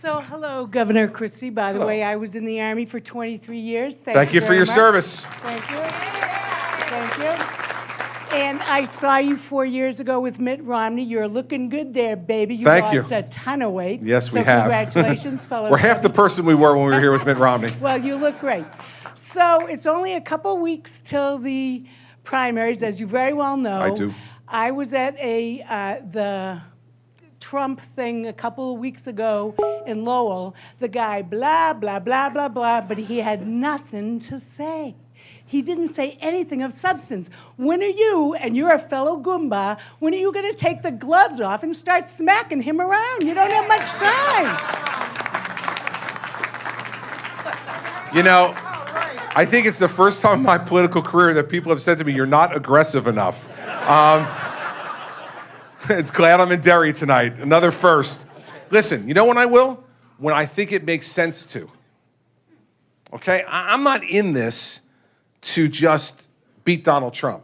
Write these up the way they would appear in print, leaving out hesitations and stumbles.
So, hello, Governor Christie. By the Hello. way, I was in the Army for 23 years. Thank you for your very much. service. Thank you. Thank you. And I saw you 4 years ago with Mitt Romney. You're looking good there, baby. You Thank you. lost a ton of weight. Yes, we so have. Congratulations, fellow. We're half the person we were when we were here with Mitt Romney. Well, you look great. So it's only a couple weeks till the primaries, as you very well know. I do. I was at the Trump thing a couple of weeks ago in Lowell. The guy, blah, blah, blah, blah, blah, but he had nothing to say. He didn't say anything of substance. When are you, and you're a fellow Goomba, when are you going to take the gloves off and start smacking him around? You don't have much time. You know, I think it's the first time in my political career that people have said to me, you're not aggressive enough. It's glad I'm in Derry tonight. Another first. Listen, you know when I will? When I think it makes sense to. Okay? I'm not in this to just beat Donald Trump.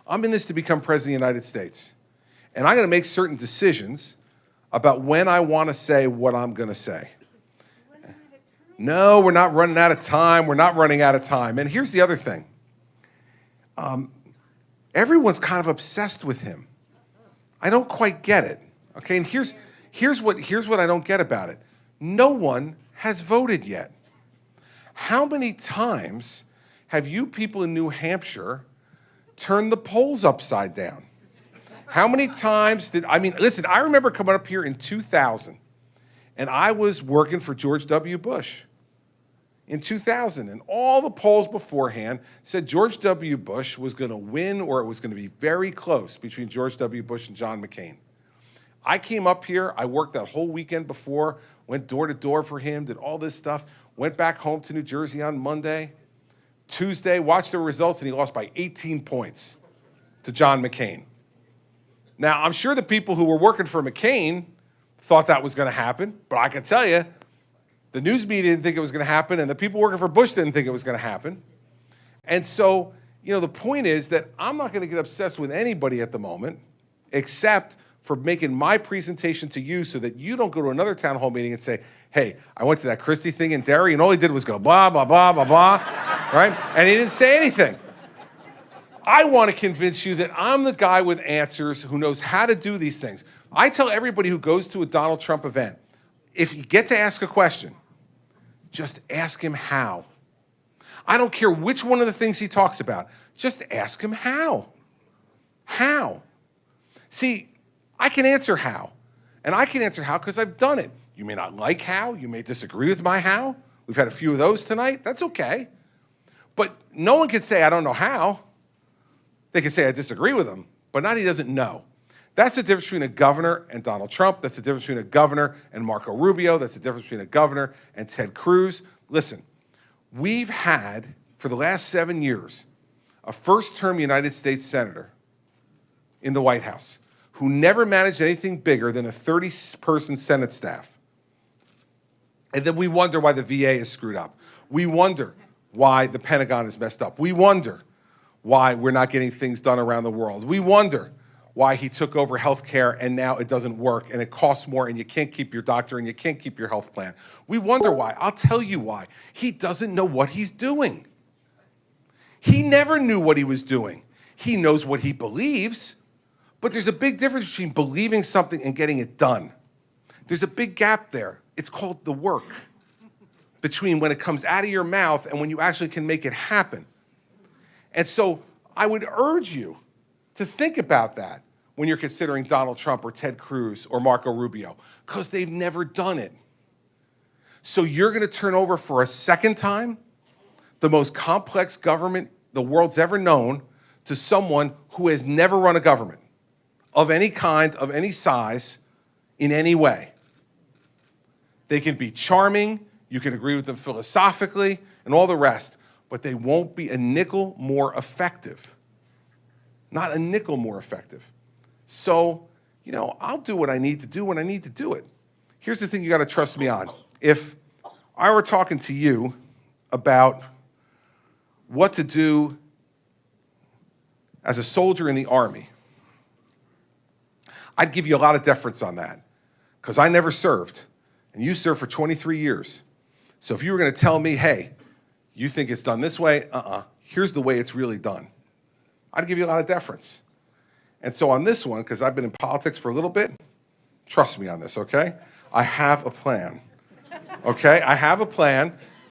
I'm in this to become president of the United States. And I'm going to make certain decisions about when I want to say what I'm going to say. No, we're not running out of time. We're not running out of time. And here's the other thing. Everyone's kind of obsessed with him. I don't quite get it. Okay, and here's what I don't get about it. No one has voted yet. How many times have you people in New Hampshire turned the polls upside down? How many times listen, I remember coming up here in 2000, and I was working for George W. Bush in 2000, and all the polls beforehand said George W. Bush was going to win, or it was going to be very close between George W. Bush and John McCain. I came up here, I worked that whole weekend before, went door to door for him, did all this stuff, went back home to New Jersey on Monday. Tuesday, watched the results, and he lost by 18 points to John McCain. Now, I'm sure the people who were working for McCain thought that was going to happen, but I can tell you, the news media didn't think it was going to happen, and the people working for Bush didn't think it was going to happen. And so, the point is that I'm not going to get obsessed with anybody at the moment, except for making my presentation to you so that you don't go to another town hall meeting and say, hey, I went to that Christie thing in Derry, and all he did was go blah, blah, blah, blah, blah, right? And he didn't say anything. I want to convince you that I'm the guy with answers who knows how to do these things. I tell everybody who goes to a Donald Trump event, if you get to ask a question, just ask him how. I don't care which one of the things he talks about. Just ask him how. How? See, I can answer how. And I can answer how because I've done it. You may not like how. You may disagree with my how. We've had a few of those tonight. That's okay. But no one can say, I don't know how. They can say, I disagree with him, but not he doesn't know. That's the difference between a governor and Donald Trump. That's the difference between a governor and Marco Rubio. That's the difference between a governor and Ted Cruz. Listen, we've had, for the last 7 years, a first-term United States senator in the White House who never managed anything bigger than a 30-person Senate staff. And then we wonder why the VA is screwed up. We wonder why the Pentagon is messed up. We wonder why we're not getting things done around the world. We wonder why he took over healthcare and now it doesn't work and it costs more and you can't keep your doctor and you can't keep your health plan. We wonder why. I'll tell you why. He doesn't know what he's doing. He never knew what he was doing. He knows what he believes, but there's a big difference between believing something and getting it done. There's a big gap there. It's called the work between when it comes out of your mouth and when you actually can make it happen. And so I would urge you to think about that when you're considering Donald Trump or Ted Cruz or Marco Rubio, because they've never done it. So you're going to turn over for a second time the most complex government the world's ever known to someone who has never run a government of any kind, of any size, in any way. They can be charming, you can agree with them philosophically, and all the rest, but they won't be a nickel more effective. Not a nickel more effective. So, I'll do what I need to do when I need to do it. Here's the thing you got to trust me on. If I were talking to you about what to do as a soldier in the Army, I'd give you a lot of deference on that because I never served. and you served for 23 years. So if you were going to tell me, hey, you think it's done this way? Here's the way it's really done. I'd give you a lot of deference. And so on this one, because I've been in politics for a little bit, trust me on this, okay? I have a plan, okay? I have a plan.